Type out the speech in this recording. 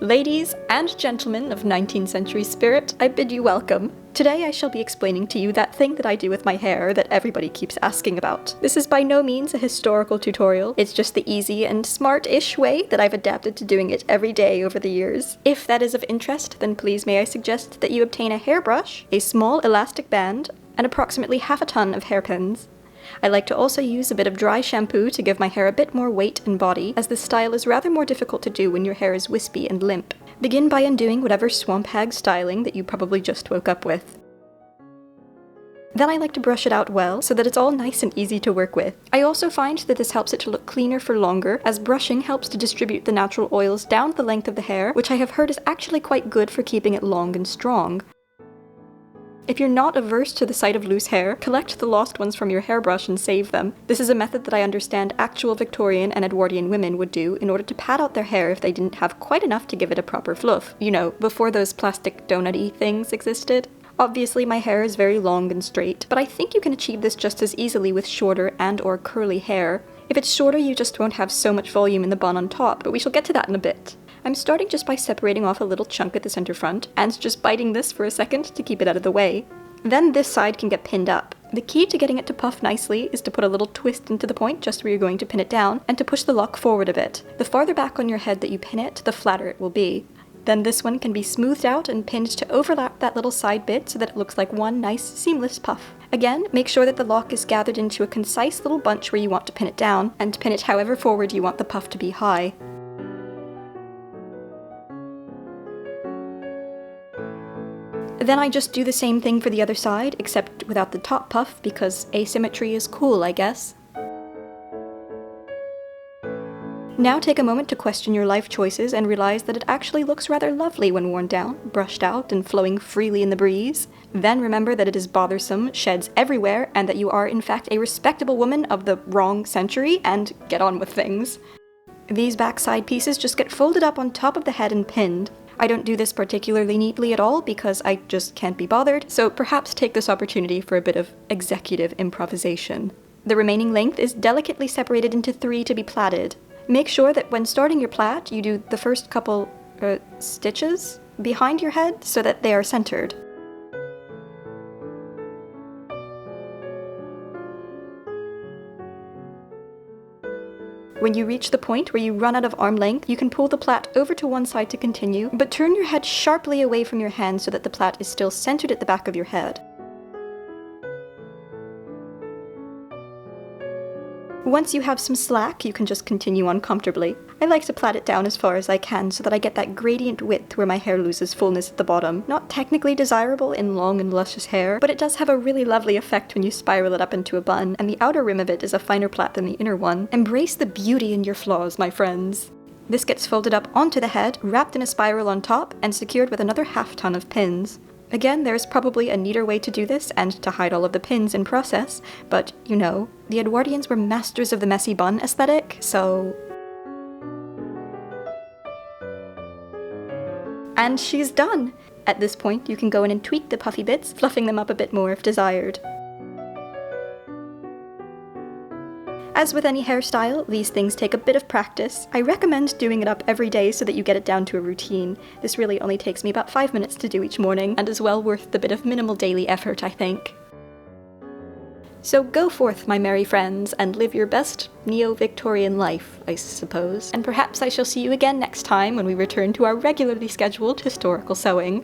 Ladies and gentlemen of 19th century spirit, I bid you welcome. Today I shall be explaining to you that thing that I do with my hair that everybody keeps asking about. This is by no means a historical tutorial, it's just the easy and smart-ish way that I've adapted to doing it every day over the years. If that is of interest, then please may I suggest that you obtain a hairbrush, a small elastic band, and approximately half a ton of hairpins. I like to also use a bit of dry shampoo to give my hair a bit more weight and body, as this style is rather more difficult to do when your hair is wispy and limp. Begin by undoing whatever swamp hag styling that you probably just woke up with. Then I like to brush it out well, so that it's all nice and easy to work with. I also find that this helps it to look cleaner for longer, as brushing helps to distribute the natural oils down the length of the hair, which I have heard is actually quite good for keeping it long and strong. If you're not averse to the sight of loose hair, collect the lost ones from your hairbrush and save them. This is a method that I understand actual Victorian and Edwardian women would do in order to pad out their hair if they didn't have quite enough to give it a proper fluff. You know, before those plastic donut-y things existed. Obviously my hair is very long and straight, but I think you can achieve this just as easily with shorter and or curly hair. If it's shorter, you just won't have so much volume in the bun on top, but we shall get to that in a bit. I'm starting just by separating off a little chunk at the center front, and just biting this for a second to keep it out of the way. Then this side can get pinned up. The key to getting it to puff nicely is to put a little twist into the point just where you're going to pin it down, and to push the lock forward a bit. The farther back on your head that you pin it, the flatter it will be. Then this one can be smoothed out and pinned to overlap that little side bit so that it looks like one nice seamless puff. Again, make sure that the lock is gathered into a concise little bunch where you want to pin it down, and pin it however forward you want the puff to be high. Then I just do the same thing for the other side, except without the top puff, because asymmetry is cool, I guess. Now take a moment to question your life choices and realize that it actually looks rather lovely when worn down, brushed out, and flowing freely in the breeze. Then remember that it is bothersome, sheds everywhere, and that you are in fact a respectable woman of the wrong century, and get on with things. These backside pieces just get folded up on top of the head and pinned. I don't do this particularly neatly at all because I just can't be bothered, so perhaps take this opportunity for a bit of executive improvisation. The remaining length is delicately separated into 3 to be plaited. Make sure that when starting your plait, you do the first couple stitches behind your head so that they are centered. When you reach the point where you run out of arm length, you can pull the plait over to one side to continue, but turn your head sharply away from your hand so that the plait is still centered at the back of your head. Once you have some slack, you can just continue on comfortably. I like to plait it down as far as I can so that I get that gradient width where my hair loses fullness at the bottom. Not technically desirable in long and luscious hair, but it does have a really lovely effect when you spiral it up into a bun, and the outer rim of it is a finer plait than the inner one. Embrace the beauty in your flaws, my friends. This gets folded up onto the head, wrapped in a spiral on top, and secured with another half ton of pins. Again, there's probably a neater way to do this, and to hide all of the pins in process, but, you know, the Edwardians were masters of the messy bun aesthetic, so... And she's done! At this point, you can go in and tweak the puffy bits, fluffing them up a bit more if desired. As with any hairstyle, these things take a bit of practice. I recommend doing it up every day so that you get it down to a routine. This really only takes me about 5 minutes to do each morning, and is well worth the bit of minimal daily effort, I think. So go forth, my merry friends, and live your best neo-Victorian life, I suppose. And perhaps I shall see you again next time when we return to our regularly scheduled historical sewing.